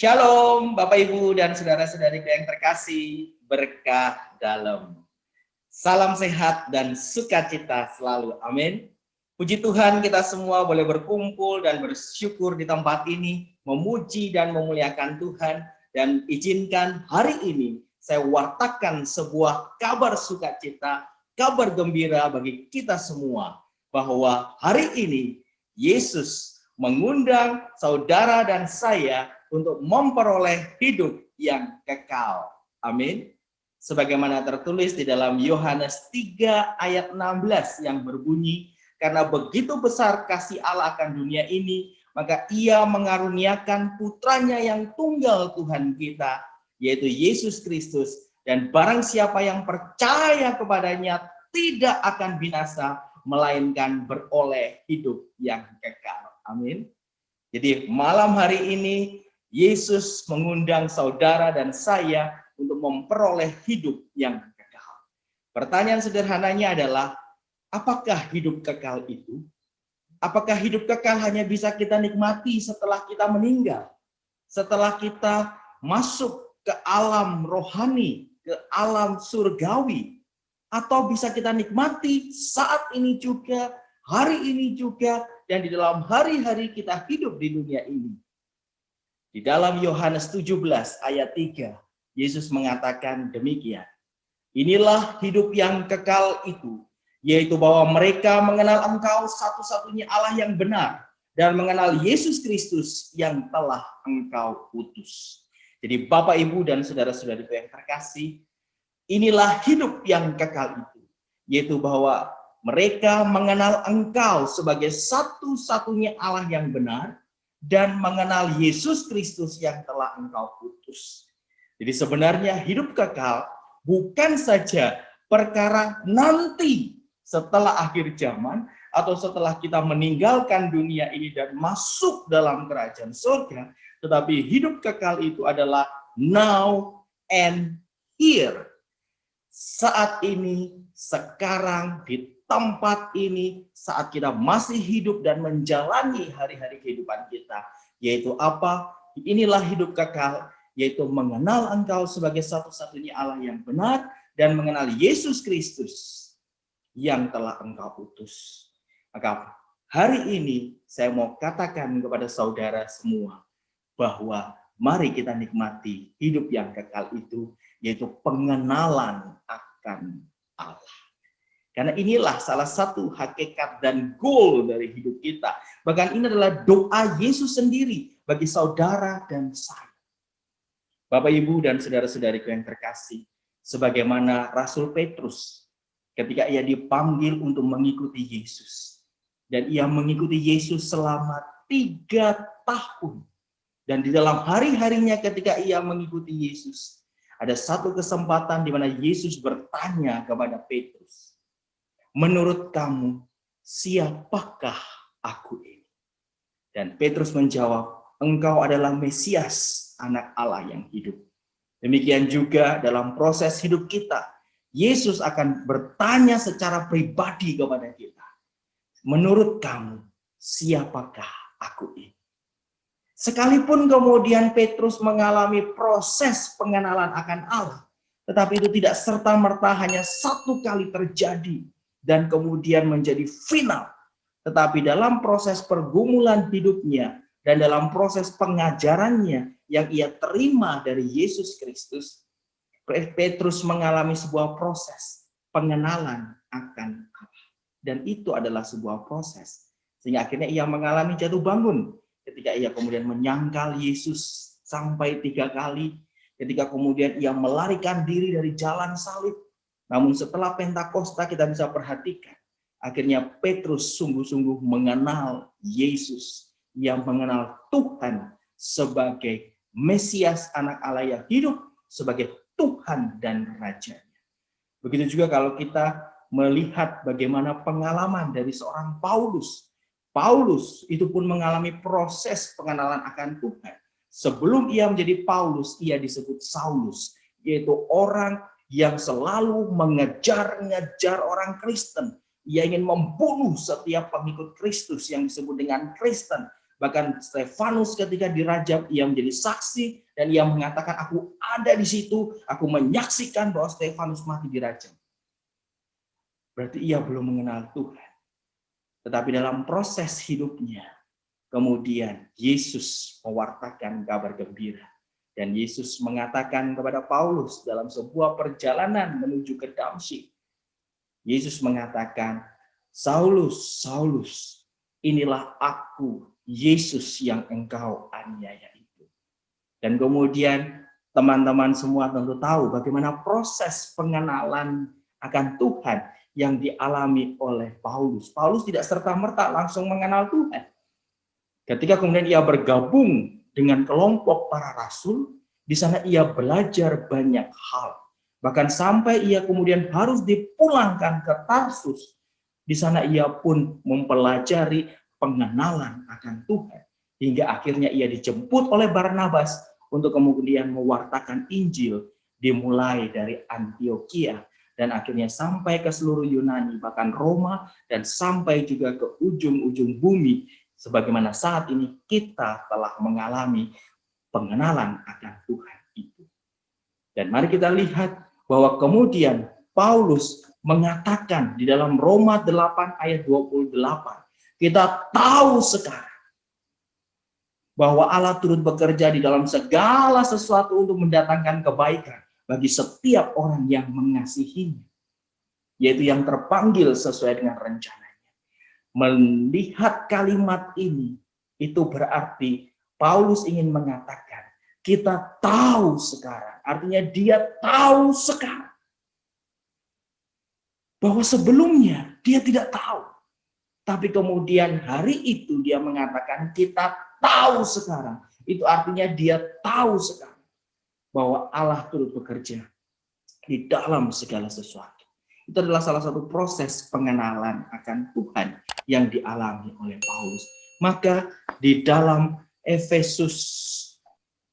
Shalom Bapak Ibu dan saudara-saudariku yang terkasih, berkah dalam. Salam sehat dan sukacita selalu, amin. Puji Tuhan kita semua boleh berkumpul dan bersyukur di tempat ini, memuji dan memuliakan Tuhan. Dan izinkan hari ini saya wartakan sebuah kabar sukacita, kabar gembira bagi kita semua. Bahwa hari ini Yesus mengundang saudara dan saya untuk memperoleh hidup yang kekal. Amin. Sebagaimana tertulis di dalam Yohanes 3 ayat 16 yang berbunyi, karena begitu besar kasih Allah akan dunia ini, maka ia mengaruniakan putranya yang tunggal Tuhan kita, yaitu Yesus Kristus. Dan barang siapa yang percaya kepadanya tidak akan binasa, melainkan beroleh hidup yang kekal. Amin. Jadi malam hari ini, Yesus mengundang saudara dan saya untuk memperoleh hidup yang kekal. Pertanyaan sederhananya adalah, apakah hidup kekal itu? Apakah hidup kekal hanya bisa kita nikmati setelah kita meninggal? Setelah kita masuk ke alam rohani, ke alam surgawi? Atau bisa kita nikmati saat ini juga, hari ini juga, dan di dalam hari-hari kita hidup di dunia ini? Di dalam Yohanes 17 ayat 3, Yesus mengatakan demikian. Inilah hidup yang kekal itu, yaitu bahwa mereka mengenal Engkau satu-satunya Allah yang benar, dan mengenal Yesus Kristus yang telah Engkau utus. Jadi Bapak, Ibu, dan saudara-saudariku yang terkasih, inilah hidup yang kekal itu, yaitu bahwa mereka mengenal Engkau sebagai satu-satunya Allah yang benar, dan mengenal Yesus Kristus yang telah Engkau utus. Jadi sebenarnya hidup kekal bukan saja perkara nanti setelah akhir zaman atau setelah kita meninggalkan dunia ini dan masuk dalam kerajaan surga, tetapi hidup kekal itu adalah now and here. Saat ini, sekarang, di tempat ini, saat kita masih hidup dan menjalani hari-hari kehidupan kita. Yaitu apa? Inilah hidup kekal, yaitu mengenal Engkau sebagai satu-satunya Allah yang benar, dan mengenal Yesus Kristus yang telah Engkau utus. Maka hari ini saya mau katakan kepada saudara semua, bahwa mari kita nikmati hidup yang kekal itu, yaitu pengenalan akan Allah. Karena inilah salah satu hakikat dan goal dari hidup kita. Bahkan ini adalah doa Yesus sendiri bagi saudara dan saya. Bapak, Ibu, dan saudara-saudariku yang terkasih, sebagaimana Rasul Petrus ketika ia dipanggil untuk mengikuti Yesus. Dan ia mengikuti Yesus selama 3 tahun. Dan di dalam hari-harinya ketika ia mengikuti Yesus, ada satu kesempatan di mana Yesus bertanya kepada Petrus, menurut kamu, siapakah aku ini? Dan Petrus menjawab, engkau adalah Mesias, anak Allah yang hidup. Demikian juga dalam proses hidup kita, Yesus akan bertanya secara pribadi kepada kita, menurut kamu, siapakah aku ini? Sekalipun kemudian Petrus mengalami proses pengenalan akan Allah, tetapi itu tidak serta-merta hanya satu kali terjadi dan kemudian menjadi final. Tetapi dalam proses pergumulan hidupnya dan dalam proses pengajarannya yang ia terima dari Yesus Kristus, Petrus mengalami sebuah proses pengenalan akan Allah. Dan itu adalah sebuah proses. Sehingga akhirnya ia mengalami jatuh bangun. Ketika ia kemudian menyangkal Yesus sampai 3 kali, ketika kemudian ia melarikan diri dari jalan salib. Namun setelah Pentakosta kita bisa perhatikan, akhirnya Petrus sungguh-sungguh mengenal Yesus, yang mengenal Tuhan sebagai Mesias, anak Allah yang hidup, sebagai Tuhan dan Rajanya. Begitu juga kalau kita melihat bagaimana pengalaman dari seorang Paulus. Paulus itu pun mengalami proses pengenalan akan Tuhan. Sebelum ia menjadi Paulus, ia disebut Saulus, yaitu orang yang selalu mengejar-ngejar orang Kristen. Ia ingin membunuh setiap pengikut Kristus yang disebut dengan Kristen. Bahkan Stefanus ketika dirajam, ia menjadi saksi dan ia mengatakan, aku ada di situ, aku menyaksikan bahwa Stefanus mati dirajam. Berarti ia belum mengenal Tuhan. Tetapi dalam proses hidupnya, kemudian Yesus mewartakan kabar gembira. Dan Yesus mengatakan kepada Paulus dalam sebuah perjalanan menuju ke Damsyik. Yesus mengatakan, Saulus, Saulus, inilah aku, Yesus yang engkau aniaya itu. Dan kemudian teman-teman semua tentu tahu bagaimana proses pengenalan akan Tuhan yang dialami oleh Paulus. Paulus tidak serta-merta langsung mengenal Tuhan. Ketika kemudian ia bergabung dengan kelompok para rasul, di sana ia belajar banyak hal. Bahkan sampai ia kemudian harus dipulangkan ke Tarsus. Di sana ia pun mempelajari pengenalan akan Tuhan. Hingga akhirnya ia dijemput oleh Barnabas untuk kemudian mewartakan Injil, dimulai dari Antioquia dan akhirnya sampai ke seluruh Yunani, bahkan Roma, dan sampai juga ke ujung-ujung bumi, sebagaimana saat ini kita telah mengalami pengenalan akan Tuhan itu. Dan mari kita lihat bahwa kemudian Paulus mengatakan di dalam Roma 8 ayat 28, kita tahu sekarang bahwa Allah turut bekerja di dalam segala sesuatu untuk mendatangkan kebaikan bagi setiap orang yang mengasihinya, yaitu yang terpanggil sesuai dengan rencananya. Melihat kalimat ini, itu berarti Paulus ingin mengatakan, kita tahu sekarang, artinya dia tahu sekarang, bahwa sebelumnya dia tidak tahu. Tapi kemudian hari itu dia mengatakan, kita tahu sekarang. Itu artinya dia tahu sekarang bahwa Allah turut bekerja di dalam segala sesuatu. Itu adalah salah satu proses pengenalan akan Tuhan yang dialami oleh Paulus. Maka di dalam Efesus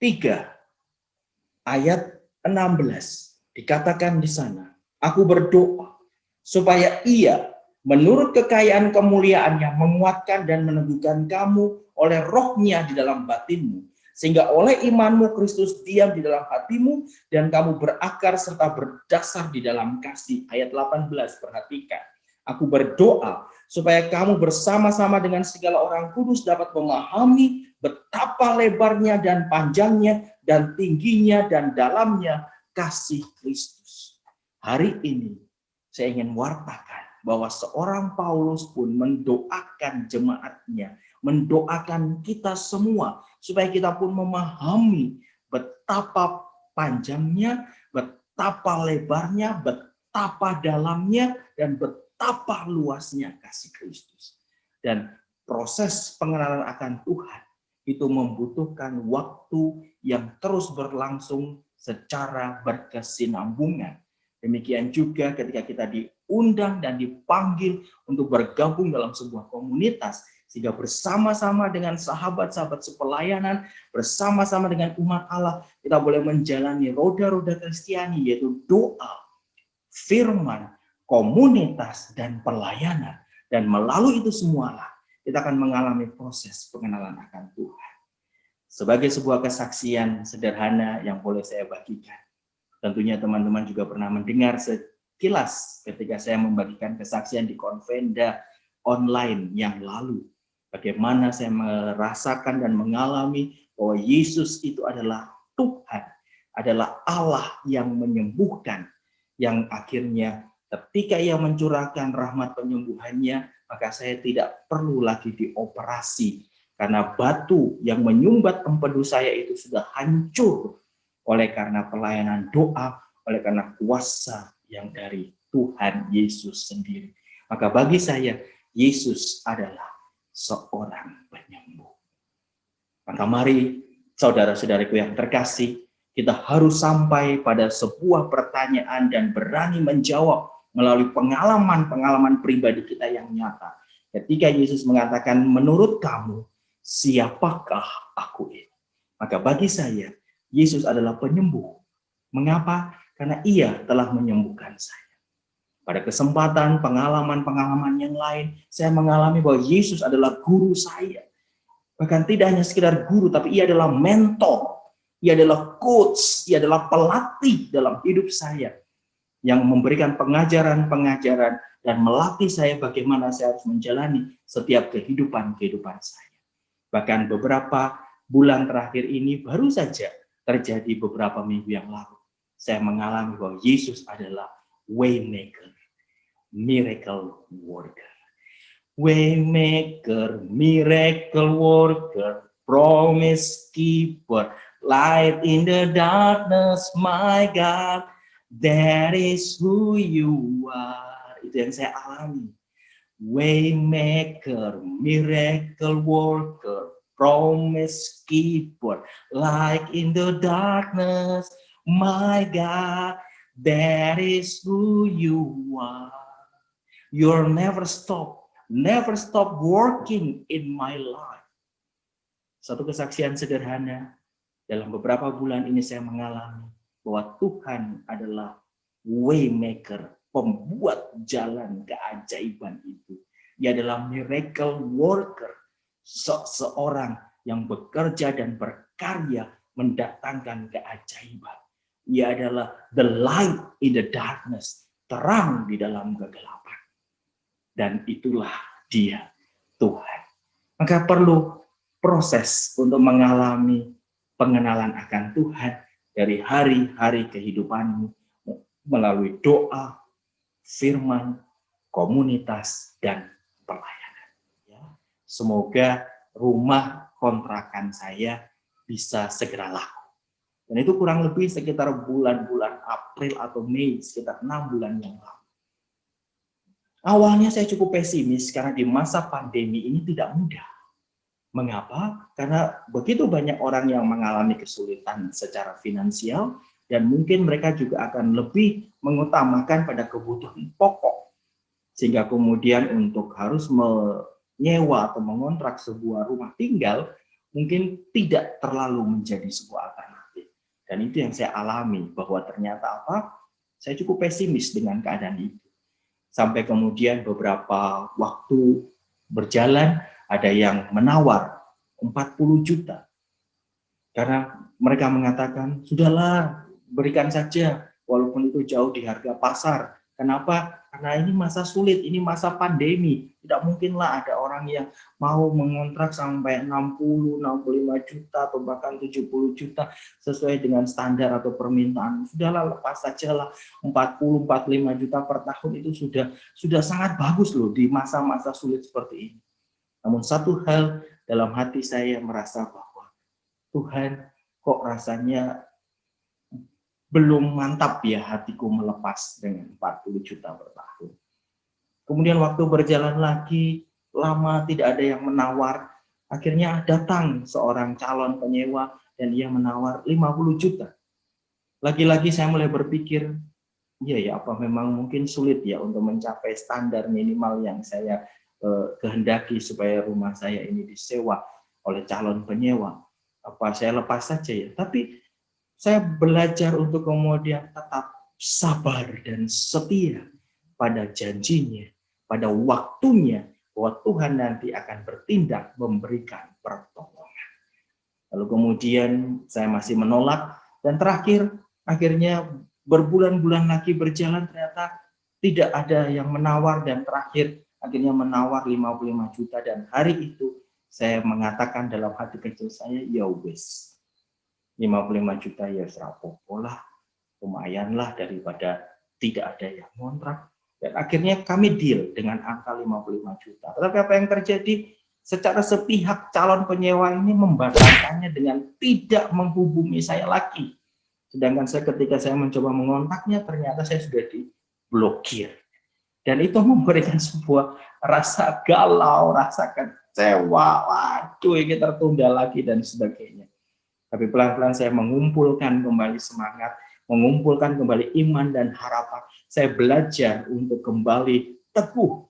3 ayat 16 dikatakan di sana, aku berdoa supaya ia menurut kekayaan kemuliaannya menguatkan dan meneguhkan kamu oleh rohnya di dalam batinmu, sehingga oleh imanmu Kristus diam di dalam hatimu dan kamu berakar serta berdasar di dalam kasih. Ayat 18, perhatikan. Aku berdoa supaya kamu bersama-sama dengan segala orang kudus dapat memahami betapa lebarnya dan panjangnya dan tingginya dan dalamnya kasih Kristus. Hari ini saya ingin wartakan bahwa seorang Paulus pun mendoakan jemaatnya, mendoakan kita semua, supaya kita pun memahami betapa panjangnya, betapa lebarnya, betapa dalamnya, dan betapa luasnya kasih Kristus. Dan proses pengenalan akan Tuhan itu membutuhkan waktu yang terus berlangsung secara berkesinambungan. Demikian juga ketika kita diundang dan dipanggil untuk bergabung dalam sebuah komunitas, sehingga bersama-sama dengan sahabat-sahabat sepelayanan, bersama-sama dengan umat Allah, kita boleh menjalani roda-roda Kristiani, yaitu doa, firman, komunitas, dan pelayanan. Dan melalui itu semualah, kita akan mengalami proses pengenalan akan Tuhan. Sebagai sebuah kesaksian sederhana yang boleh saya bagikan, tentunya teman-teman juga pernah mendengar sekilas ketika saya membagikan kesaksian di konvenda online yang lalu. Bagaimana saya merasakan dan mengalami bahwa Yesus itu adalah Tuhan, adalah Allah yang menyembuhkan, yang akhirnya ketika ia mencurahkan rahmat penyembuhannya, maka saya tidak perlu lagi dioperasi, karena batu yang menyumbat empedu saya itu sudah hancur oleh karena pelayanan doa, oleh karena kuasa yang dari Tuhan Yesus sendiri. Maka bagi saya, Yesus adalah seorang penyembuh. Maka mari saudara-saudariku yang terkasih, kita harus sampai pada sebuah pertanyaan dan berani menjawab melalui pengalaman-pengalaman pribadi kita yang nyata. Ketika Yesus mengatakan, menurut kamu, siapakah aku ini? Maka bagi saya, Yesus adalah penyembuh. Mengapa? Karena ia telah menyembuhkan saya. Pada kesempatan pengalaman-pengalaman yang lain, saya mengalami bahwa Yesus adalah guru saya. Bahkan tidak hanya sekedar guru, tapi ia adalah mentor, ia adalah coach, ia adalah pelatih dalam hidup saya, yang memberikan pengajaran-pengajaran dan melatih saya bagaimana saya harus menjalani setiap kehidupan saya. Bahkan beberapa bulan terakhir ini baru saja terjadi beberapa minggu yang lalu. Saya mengalami bahwa Yesus adalah waymaker, miracle worker. Waymaker, miracle worker, promise keeper, light in the darkness, my God, that is who you are. Itu yang saya alami. Waymaker, miracle worker, promise keeper, light in the darkness, my God, that is who you are. You'll never stop working in my life. Satu kesaksian sederhana, dalam beberapa bulan ini saya mengalami bahwa Tuhan adalah waymaker, pembuat jalan keajaiban itu. Dia adalah miracle worker, seorang yang bekerja dan berkarya mendatangkan keajaiban. Ia adalah the light in the darkness, terang di dalam kegelapan. Dan itulah dia, Tuhan. Maka perlu proses untuk mengalami pengenalan akan Tuhan dari hari-hari kehidupanmu melalui doa, firman, komunitas, dan pelayanan. Ya. Semoga rumah kontrakan saya bisa segera laku. Dan itu kurang lebih sekitar bulan-bulan April atau Mei, sekitar 6 bulan yang lalu. Awalnya saya cukup pesimis karena di masa pandemi ini tidak mudah. Mengapa? Karena begitu banyak orang yang mengalami kesulitan secara finansial dan mungkin mereka juga akan lebih mengutamakan pada kebutuhan pokok. Sehingga kemudian untuk harus menyewa atau mengontrak sebuah rumah tinggal mungkin tidak terlalu menjadi sebuah alternatif. Dan itu yang saya alami bahwa ternyata apa? Saya cukup pesimis dengan keadaan itu. Sampai kemudian beberapa waktu berjalan, ada yang menawar 40 juta. Karena mereka mengatakan, sudahlah berikan saja, walaupun itu jauh di harga pasar. Kenapa? Karena ini masa sulit, ini masa pandemi. Tidak mungkinlah ada orang yang mau mengontrak sampai 60, 65 juta atau bahkan 70 juta sesuai dengan standar atau permintaan. Sudahlah lepas sajalah 40, 45 juta per tahun itu sudah sangat bagus loh di masa-masa sulit seperti ini. Namun satu hal dalam hati saya merasa bahwa Tuhan kok rasanya belum mantap ya hatiku melepas dengan 40 juta per tahun. Kemudian waktu berjalan lagi, lama tidak ada yang menawar. Akhirnya datang seorang calon penyewa dan ia menawar 50 juta. Lagi-lagi saya mulai berpikir, iya ya apa memang mungkin sulit ya untuk mencapai standar minimal yang saya kehendaki supaya rumah saya ini disewa oleh calon penyewa. Apa saya lepas saja ya? Tapi saya belajar untuk kemudian tetap sabar dan setia pada janjinya, pada waktunya, bahwa Tuhan nanti akan bertindak memberikan pertolongan. Lalu kemudian saya masih menolak, dan akhirnya berbulan-bulan lagi berjalan, ternyata tidak ada yang menawar, dan terakhir akhirnya menawar 55 juta, dan hari itu saya mengatakan dalam hati kecil saya, ya wis. 55 juta ya serapopolah, lumayanlah daripada tidak ada yang ngontrak. Dan akhirnya kami deal dengan angka 55 juta. Tetapi apa yang terjadi? Secara sepihak calon penyewa ini membatalkannya dengan tidak menghubungi saya lagi. Sedangkan ketika saya mencoba mengontaknya, ternyata saya sudah diblokir. Dan itu memberikan sebuah rasa galau, rasa kecewa, waduh ini tertunda lagi dan sebagainya. Tapi pelan-pelan saya mengumpulkan kembali semangat, mengumpulkan kembali iman dan harapan. Saya belajar untuk kembali teguh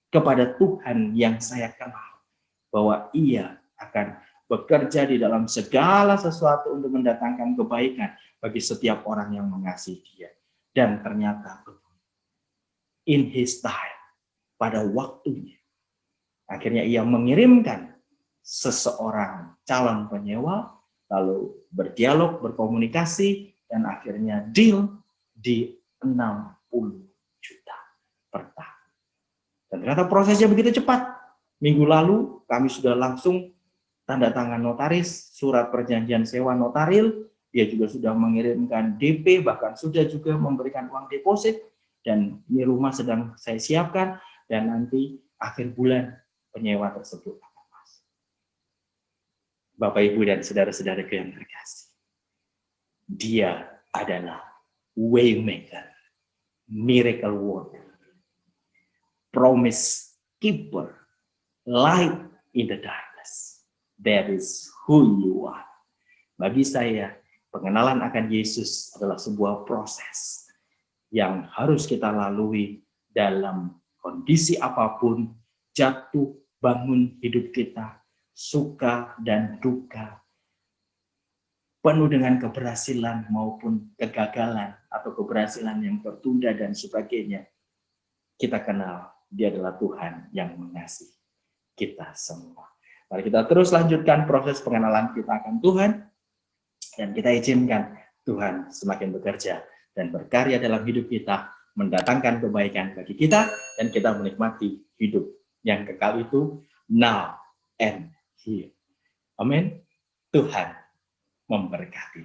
kepada Tuhan yang saya kenal. Bahwa Ia akan bekerja di dalam segala sesuatu untuk mendatangkan kebaikan bagi setiap orang yang mengasihi Dia. Dan ternyata in His time, pada waktunya, akhirnya Ia mengirimkan seseorang calon penyewa, lalu berdialog, berkomunikasi, dan akhirnya deal di 60 juta per tahun. Dan ternyata prosesnya begitu cepat. Minggu lalu kami sudah langsung tanda tangan notaris, surat perjanjian sewa notaril, dia juga sudah mengirimkan DP, bahkan sudah juga memberikan uang deposit, dan ini rumah sedang saya siapkan, dan nanti akhir bulan penyewa tersebut akan masuk. Bapak, Ibu, dan saudara-saudaraku yang terkasih, dia adalah waymaker, miracle worker, promise keeper, light in the darkness. That is who you are. Bagi saya, pengenalan akan Yesus adalah sebuah proses yang harus kita lalui dalam kondisi apapun, jatuh bangun hidup kita, suka dan duka, penuh dengan keberhasilan maupun kegagalan atau keberhasilan yang tertunda dan sebagainya. Kita kenal Dia adalah Tuhan yang mengasihi kita semua. Mari kita terus lanjutkan proses pengenalan kita akan Tuhan, dan kita izinkan Tuhan semakin bekerja dan berkarya dalam hidup kita, mendatangkan kebaikan bagi kita, dan kita menikmati hidup yang kekal itu now and here. Amin. Tuhan memberkati.